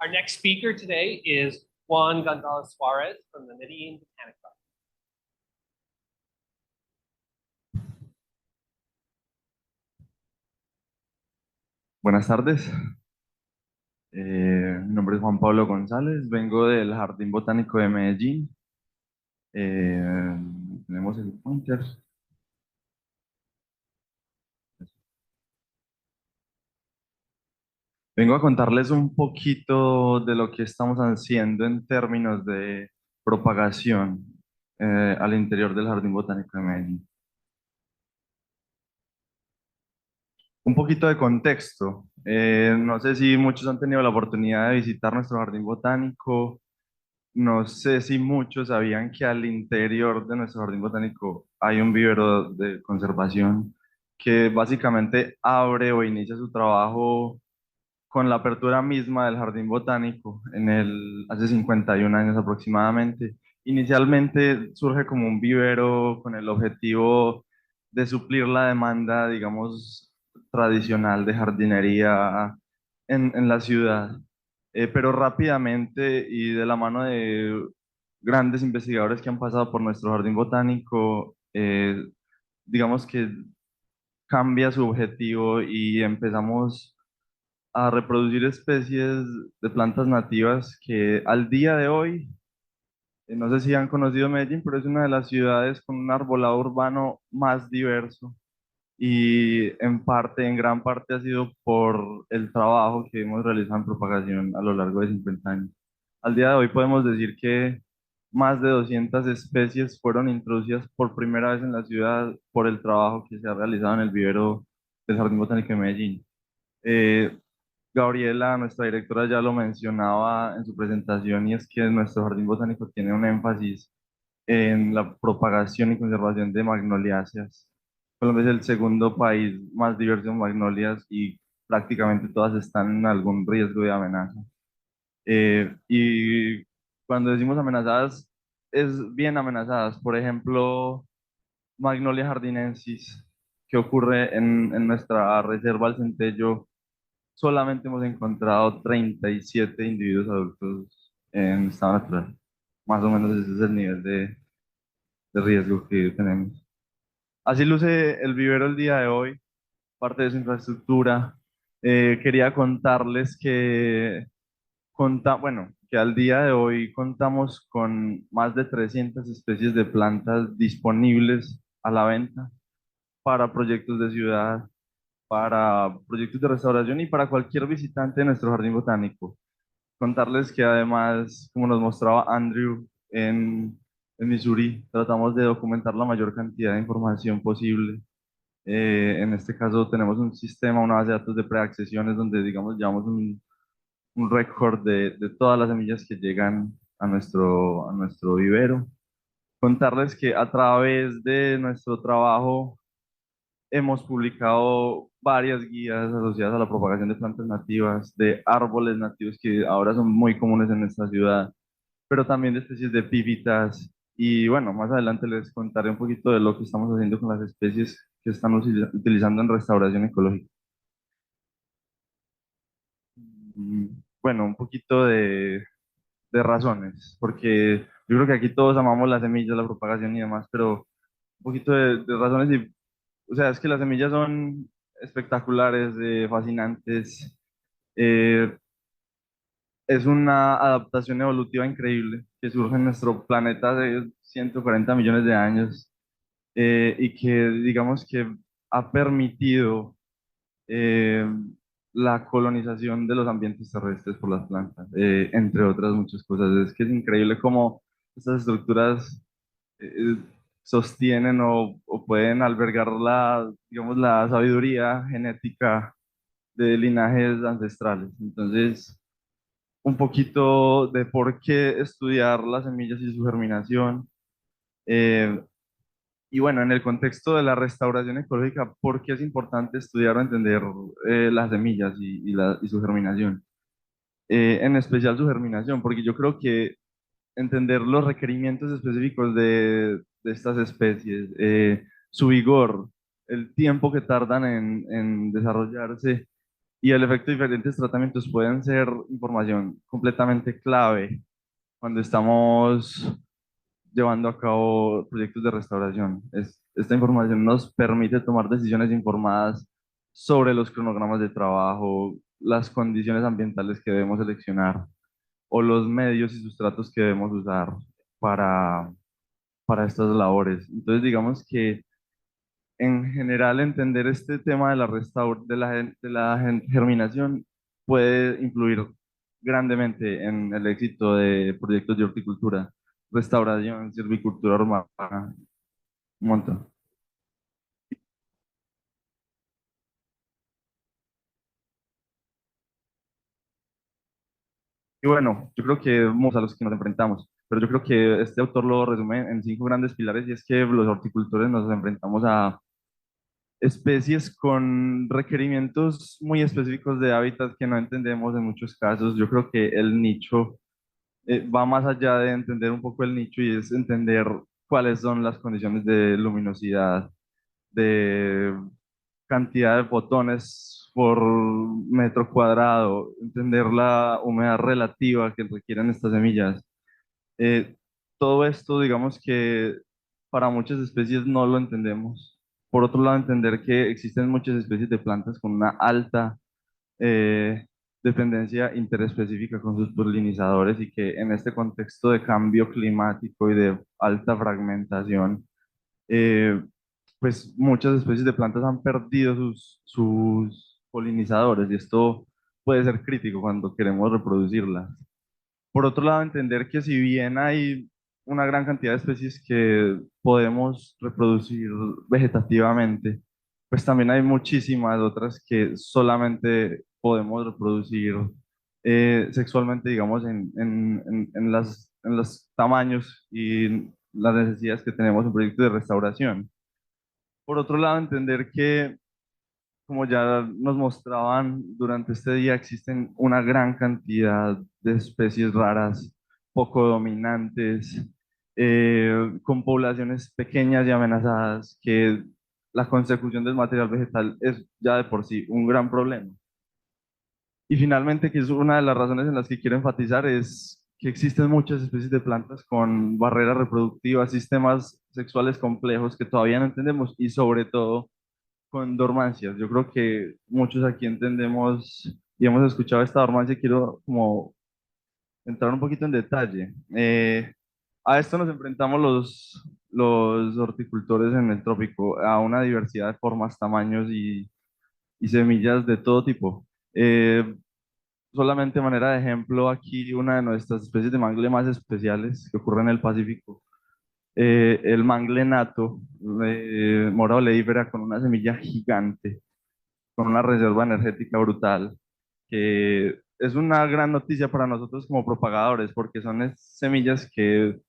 Our next speaker today is Juan Gonzalez Suarez from the Medellin Botanic Garden. Buenas tardes. Mi nombre es Juan Pablo González, vengo del Jardín Botánico de Medellín. Eh, Tenemos el pointer. Vengo a contarles un poquito de lo que estamos haciendo en términos de propagación al interior del Jardín Botánico de Medellín. Un poquito de contexto. No sé si muchos han tenido la oportunidad de visitar nuestro Jardín Botánico. No sé si muchos sabían que al interior de nuestro jardín botánico hay un vivero de conservación que básicamente abre o inicia su trabajo con la apertura misma del jardín botánico hace 51 años aproximadamente. Inicialmente surge como un vivero con el objetivo de suplir la demanda, digamos, tradicional de jardinería en la ciudad. Pero rápidamente y de la mano de grandes investigadores que han pasado por nuestro jardín botánico, digamos que cambia su objetivo y empezamos a reproducir especies de plantas nativas que al día de hoy, no sé si han conocido Medellín, pero es una de las ciudades con un arbolado urbano más diverso y en gran parte ha sido por el trabajo que hemos realizado en propagación a lo largo de 50 años. Al día de hoy podemos decir que más de 200 especies fueron introducidas por primera vez en la ciudad por el trabajo que se ha realizado en el vivero del Jardín Botánico de Medellín. Eh, Gabriela, nuestra directora, ya lo mencionaba en su presentación y es que nuestro jardín botánico tiene un énfasis en la propagación y conservación de magnoliáceas. Colombia es el segundo país más diverso en magnolias y prácticamente todas están en algún riesgo de amenaza. Y cuando decimos amenazadas, es bien amenazadas. Por ejemplo, Magnolia jardinensis, que ocurre en nuestra reserva al Centello. Solamente hemos encontrado 37 individuos adultos en estado natural. Más o menos ese es el nivel de riesgo que tenemos. Así luce el vivero el día de hoy, parte de su infraestructura. Quería contarles bueno, que al día de hoy contamos con más de 300 especies de plantas disponibles a la venta para proyectos de ciudad, para proyectos de restauración y para cualquier visitante de nuestro jardín botánico. Contarles que además, como nos mostraba Andrew en Missouri, tratamos de documentar la mayor cantidad de información posible. En este caso tenemos un sistema, una base de datos de preaccesiones donde, digamos, llevamos un récord de todas las semillas que llegan a nuestro vivero. Contarles que a través de nuestro trabajo hemos publicado varias guías asociadas a la propagación de plantas nativas, de árboles nativos que ahora son muy comunes en nuestra ciudad, pero también de especies de epífitas. Y bueno, más adelante les contaré un poquito de lo que estamos haciendo con las especies que estamos utilizando en restauración ecológica. Mm, Bueno, un poquito de razones, porque yo creo que aquí todos amamos las semillas, la propagación y demás, pero un poquito de razones y, o sea, es que las semillas son espectaculares, fascinantes. Eh, es una adaptación evolutiva increíble que surge en nuestro planeta hace 140 millones de años, y que digamos que ha permitido eh, la colonización de los ambientes terrestres por las plantas, entre otras muchas cosas. Es que es increíble cómo estas estructuras eh, sostienen o pueden albergar digamos, la sabiduría genética de linajes ancestrales. Entonces, un poquito de por qué estudiar las semillas y su germinación. eh, y bueno, en el contexto de la restauración ecológica, ¿por qué es importante estudiar o entender las semillas y su germinación? En especial su germinación, porque yo creo que entender los requerimientos específicos de estas especies, su vigor, el tiempo que tardan en desarrollarse y el efecto de diferentes tratamientos pueden ser información completamente clave cuando estamos llevando a cabo proyectos de restauración. Esta información nos permite tomar decisiones informadas sobre los cronogramas de trabajo, las condiciones ambientales que debemos seleccionar o los medios y sustratos que debemos usar para, para estas labores. Entonces, digamos que en general entender este tema de la germinación puede influir grandemente en el éxito de proyectos de horticultura, restauración, silvicultura urbana, un montón. Y bueno, yo creo que vamos a los que nos enfrentamos, pero yo creo que este autor lo resume en 5 grandes pilares y es que los horticultores nos enfrentamos a especies con requerimientos muy específicos de hábitat que no entendemos en muchos casos. Yo creo que el nicho va más allá de entender un poco el nicho y es entender cuáles son las condiciones de luminosidad, de cantidad de fotones por metro cuadrado, entender la humedad relativa que requieren estas semillas. Eh, Todo esto, digamos que para muchas especies no lo entendemos. Por otro lado, entender que existen muchas especies de plantas con una alta eh, dependencia interespecífica con sus polinizadores y que en este contexto de cambio climático y de alta fragmentación, eh, pues muchas especies de plantas han perdido sus polinizadores y esto puede ser crítico cuando queremos reproducirlas. Por otro lado, entender que si bien hay una gran cantidad de especies que podemos reproducir vegetativamente, pues también hay muchísimas otras que solamente podemos reproducir sexualmente, digamos, en los tamaños y las necesidades que tenemos en proyectos de restauración. Por otro lado, entender que como ya nos mostraban durante este día, existen una gran cantidad de especies raras, poco dominantes, con poblaciones pequeñas y amenazadas, que la consecución del material vegetal es ya de por sí un gran problema. Y finalmente, que es una de las razones en las que quiero enfatizar, es que existen muchas especies de plantas con barreras reproductivas, sistemas sexuales complejos que todavía no entendemos y sobre todo con dormancias. Yo creo que muchos aquí entendemos y hemos escuchado esta dormancia. Quiero como entrar un poquito en detalle. A esto nos enfrentamos los horticultores en el trópico, a una diversidad de formas, tamaños y semillas de todo tipo. Solamente de manera de ejemplo, aquí una de nuestras especies de mangle más especiales que ocurre en el Pacífico, el mangle nato, mora oleífera con una semilla gigante con una reserva energética brutal, que es una gran noticia para nosotros como propagadores, porque son semillas que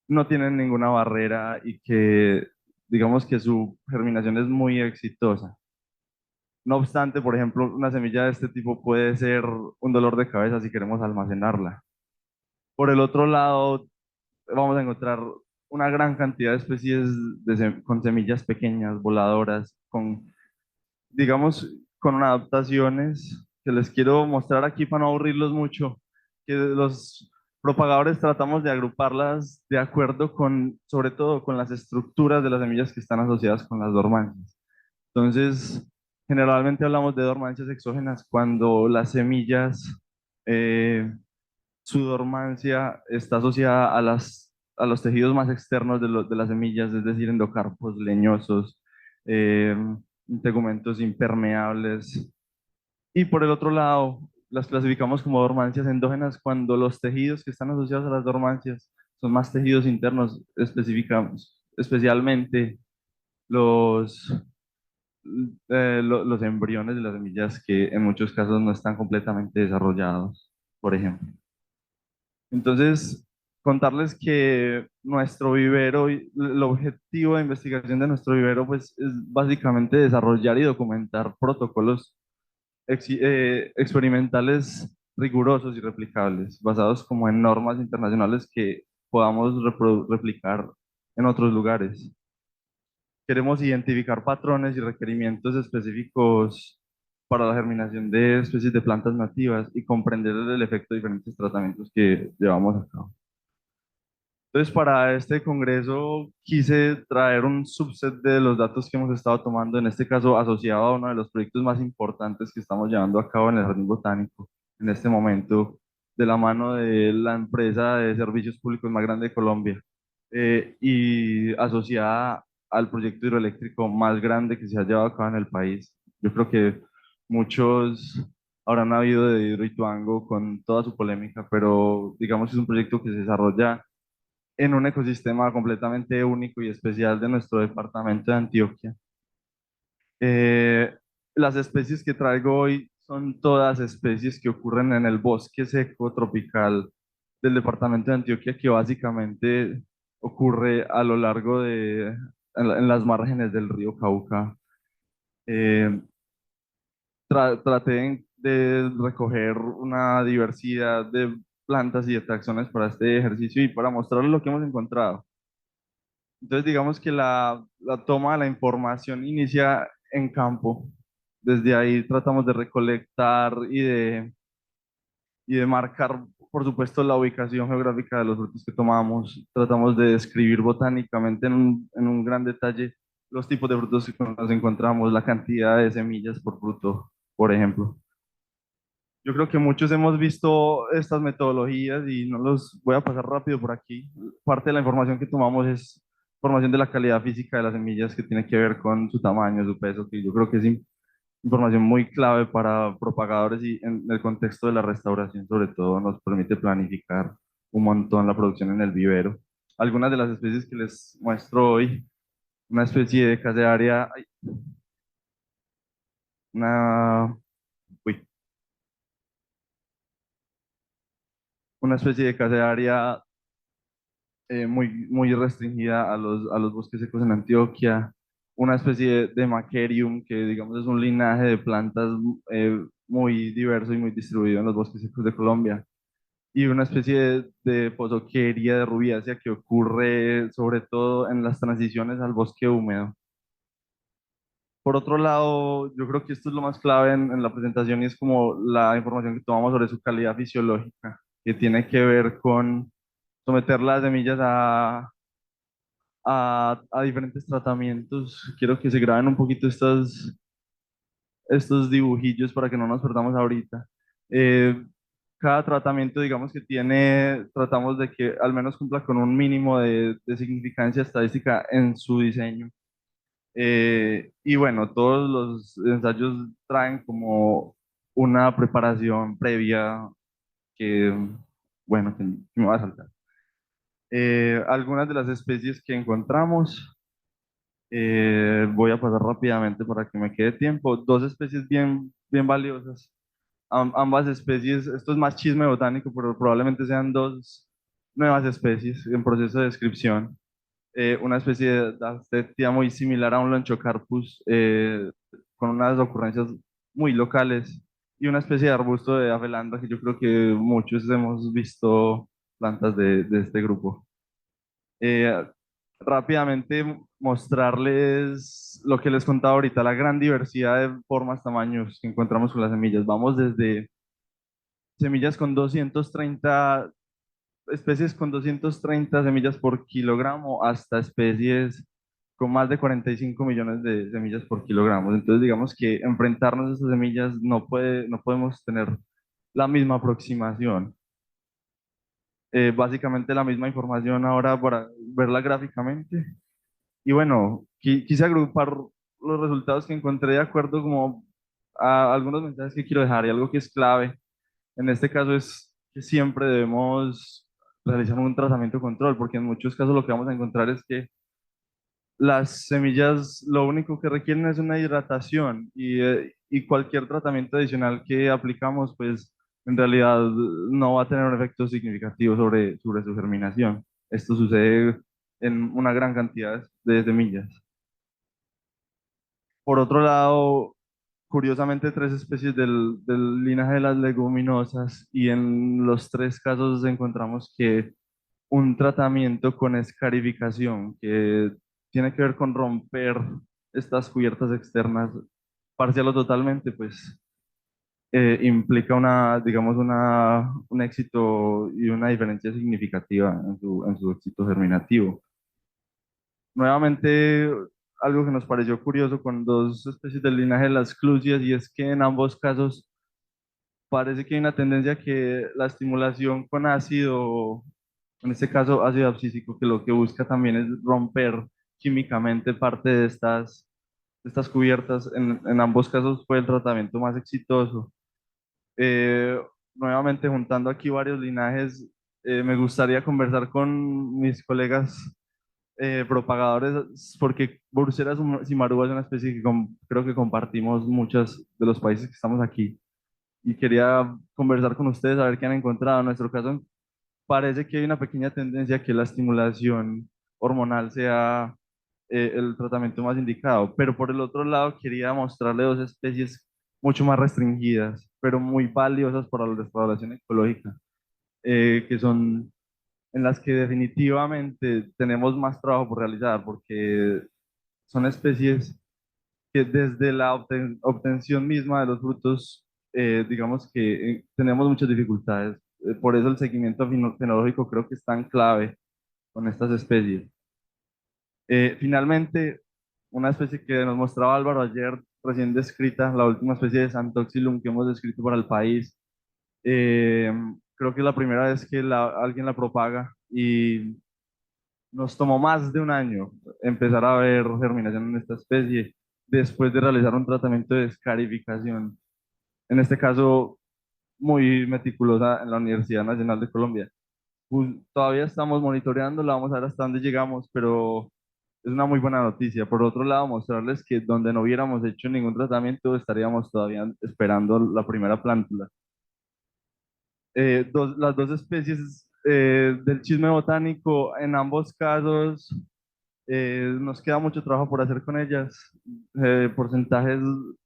no tienen ninguna barrera y que digamos que su germinación es muy exitosa. No obstante, por ejemplo, una semilla de este tipo puede ser un dolor de cabeza si queremos almacenarla. Por el otro lado, vamos a encontrar una gran cantidad de especies con semillas pequeñas, voladoras, digamos, con adaptaciones que les quiero mostrar aquí para no aburrirlos mucho, que los propagadores tratamos de agruparlas de acuerdo con, sobre todo, con las estructuras de las semillas que están asociadas con las dormancias. Entonces, generalmente hablamos de dormancias exógenas cuando las semillas, eh, su dormancia está asociada a los tejidos más externos de las semillas, es decir, endocarpos leñosos, eh, tegumentos impermeables. Y por el otro lado, las clasificamos como dormancias endógenas cuando los tejidos que están asociados a las dormancias son más tejidos internos, especialmente los, los embriones de las semillas que en muchos casos no están completamente desarrollados, por ejemplo. Entonces, contarles que nuestro vivero, el objetivo de investigación de nuestro vivero, pues es básicamente desarrollar y documentar protocolos experimentales rigurosos y replicables, basados como en normas internacionales que podamos replicar en otros lugares. Queremos identificar patrones y requerimientos específicos para la germinación de especies de plantas nativas y comprender el efecto de diferentes tratamientos que llevamos a cabo. Entonces, para este congreso quise traer un subset de los datos que hemos estado tomando, en este caso asociado a uno de los proyectos más importantes que estamos llevando a cabo en el Jardín Botánico en este momento, de la mano de la empresa de servicios públicos más grande de Colombia, y asociada al proyecto hidroeléctrico más grande que se ha llevado a cabo en el país. Yo creo que muchos habrán habido de Hidroituango con toda su polémica, pero digamos que es un proyecto que se desarrolla en un ecosistema completamente único y especial de nuestro departamento de Antioquia. Eh, las especies que traigo hoy son todas especies que ocurren en el bosque seco tropical del departamento de Antioquia, que básicamente ocurre a lo largo en las márgenes del río Cauca. Eh, Traté de recoger una diversidad de plantas y de taxones para este ejercicio y para mostrarles lo que hemos encontrado. Entonces, digamos que la toma de la información inicia en campo. Desde ahí tratamos de recolectar y de marcar, por supuesto, la ubicación geográfica de los frutos que tomamos. Tratamos de describir botánicamente en un gran detalle los tipos de frutos que nos encontramos, la cantidad de semillas por fruto, por ejemplo. Yo creo que muchos hemos visto estas metodologías y no los voy a pasar rápido por aquí. Parte de la información que tomamos es información de la calidad física de las semillas que tiene que ver con su tamaño, su peso, que yo creo que es información muy clave para propagadores y en el contexto de la restauración, sobre todo, nos permite planificar un montón la producción en el vivero. Algunas de las especies que les muestro hoy, una especie de casearia, una, uy, una especie de casearia muy restringida a los bosques secos en Antioquia, una especie de Macerium, que digamos es un linaje de plantas muy diverso y muy distribuido en los bosques secos de Colombia, y una especie de Pozoqueria de rubiácea que ocurre sobre todo en las transiciones al bosque húmedo. Por otro lado, yo creo que esto es lo más clave en la presentación y es como la información que tomamos sobre su calidad fisiológica, que tiene que ver con someter las semillas a diferentes tratamientos. Quiero que se graben un poquito estos dibujillos para que no nos perdamos ahorita. Eh, Cada tratamiento, digamos que tiene, tratamos de que al menos cumpla con un mínimo de significancia estadística en su diseño. Y bueno, todos los ensayos traen como una preparación previa que, bueno, que me va a saltar. Algunas de las especies que encontramos. Voy a pasar rápidamente para que me quede tiempo. Dos especies bien valiosas. Ambas especies, esto es más chisme botánico, pero probablemente sean dos nuevas especies en proceso de descripción. Una especie de Dacetia muy similar a un Lonchocarpus, con unas ocurrencias muy locales, y una especie de arbusto de Afelandra que yo creo que muchos hemos visto plantas de este grupo. Eh, Rápidamente mostrarles lo que les contaba ahorita, la gran diversidad de formas, tamaños que encontramos con las semillas. Vamos desde semillas con 230, especies con 230 semillas por kilogramo hasta especies con más de 45 millones de semillas por kilogramo. Entonces, digamos que enfrentarnos a esas semillas no podemos tener la misma aproximación. Básicamente la misma información ahora para verla gráficamente. Y bueno, quise agrupar los resultados que encontré de acuerdo como a algunos mensajes que quiero dejar y algo que es clave. En este caso es que siempre debemos realizar un tratamiento control, porque en muchos casos lo que vamos a encontrar es que las semillas lo único que requieren es una hidratación y cualquier tratamiento adicional que aplicamos, pues en realidad no va a tener un efecto significativo sobre su germinación. Esto sucede en una gran cantidad de semillas. Por otro lado, curiosamente, tres especies del linaje de las leguminosas y en los tres casos encontramos que un tratamiento con escarificación que tiene que ver con romper estas cubiertas externas parcial o totalmente, pues implica digamos, un éxito y una diferencia significativa en su éxito germinativo. Nuevamente, algo que nos pareció curioso con dos especies del linaje de las clusias, y es que en ambos casos parece que hay una tendencia que la estimulación con ácido, en este caso ácido abscísico, que lo que busca también es romper químicamente parte de estas cubiertas, en ambos casos fue el tratamiento más exitoso. Eh, Nuevamente, juntando aquí varios linajes, me gustaría conversar con mis colegas propagadores, porque Bursera cimarúa es una especie que creo que compartimos muchos de los países que estamos aquí. Y quería conversar con ustedes a ver qué han encontrado. En nuestro caso, parece que hay una pequeña tendencia a que la estimulación hormonal sea el tratamiento más indicado, pero por el otro lado quería mostrarle dos especies mucho más restringidas, pero muy valiosas para la restauración ecológica, que son en las que definitivamente tenemos más trabajo por realizar, porque son especies que desde la obtención misma de los frutos, digamos que tenemos muchas dificultades. Por eso el seguimiento fenológico creo que es tan clave con estas especies. Finalmente, una especie que nos mostraba Álvaro ayer, recién descrita, la última especie de Santoxylum que hemos descrito para el país. Eh, Creo que es la primera vez que alguien la propaga, y nos tomó más de un año empezar a ver germinación en esta especie después de realizar un tratamiento de escarificación, en este caso muy meticulosa en la Universidad Nacional de Colombia. Todavía estamos monitoreándola, vamos a ver hasta dónde llegamos, pero es una muy buena noticia. Por otro lado, mostrarles que donde no hubiéramos hecho ningún tratamiento, estaríamos todavía esperando la primera plántula. Las dos especies del chisme botánico, en ambos casos, nos queda mucho trabajo por hacer con ellas, porcentajes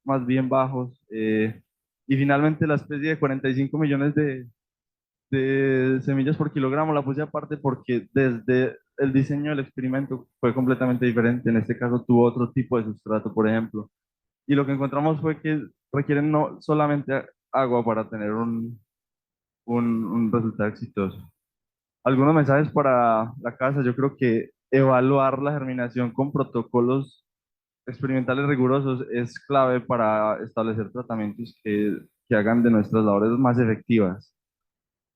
más bien bajos. Y finalmente la especie de 45 millones de semillas por kilogramo la puse aparte porque desde el diseño del experimento fue completamente diferente. En este caso tuvo otro tipo de sustrato, por ejemplo. Y lo que encontramos fue que requieren no solamente agua para tener un resultado exitoso. Algunos mensajes para la casa: yo creo que evaluar la germinación con protocolos experimentales rigurosos es clave para establecer tratamientos que hagan de nuestras labores más efectivas.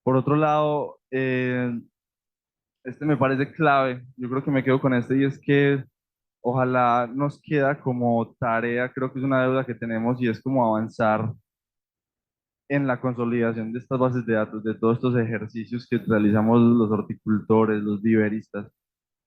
Por otro lado, este me parece clave, yo creo que me quedo con este, y es que ojalá nos queda como tarea, creo que es una deuda que tenemos, y es como avanzar en la consolidación de estas bases de datos, de todos estos ejercicios que realizamos los horticultores, los viveristas.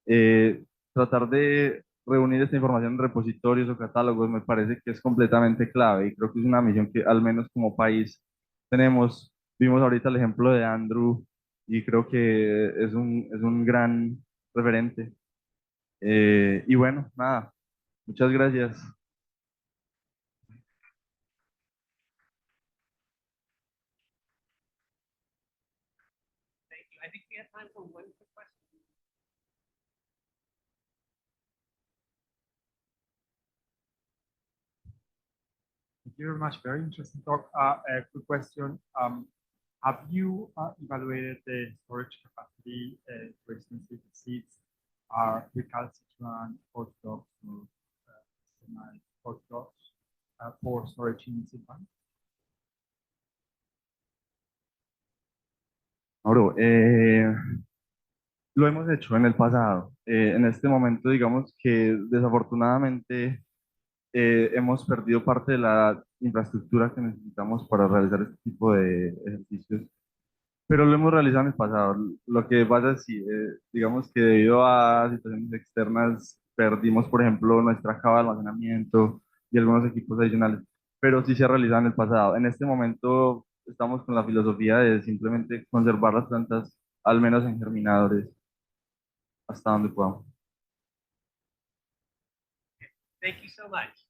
Eh, Tratar de reunir esta información en repositorios o catálogos me parece que es completamente clave, y creo que es una misión que al menos como país tenemos. Vimos ahorita el ejemplo de Andrew y creo que es un gran referente. Y bueno, nada, muchas gracias. Thank you. I think we have time for one quick question. Thank you very much. Very interesting talk. A quick question. Have you evaluated the storage capacity, for instance, if the seeds are recalcitrant orthodox or semi-orthodox for storage in seed bank? Mauro, lo hemos hecho en el pasado. En este momento, digamos que desafortunadamente hemos perdido parte de la infraestructura que necesitamos para realizar este tipo de ejercicios, pero lo hemos realizado en el pasado. Lo que pasa es que, digamos que debido a situaciones externas, perdimos, por ejemplo, nuestra cava de almacenamiento y algunos equipos adicionales, pero sí se ha realizado en el pasado. En este momento estamos con la filosofía de simplemente conservar las plantas, al menos en germinadores, hasta donde podamos. Thank you so much.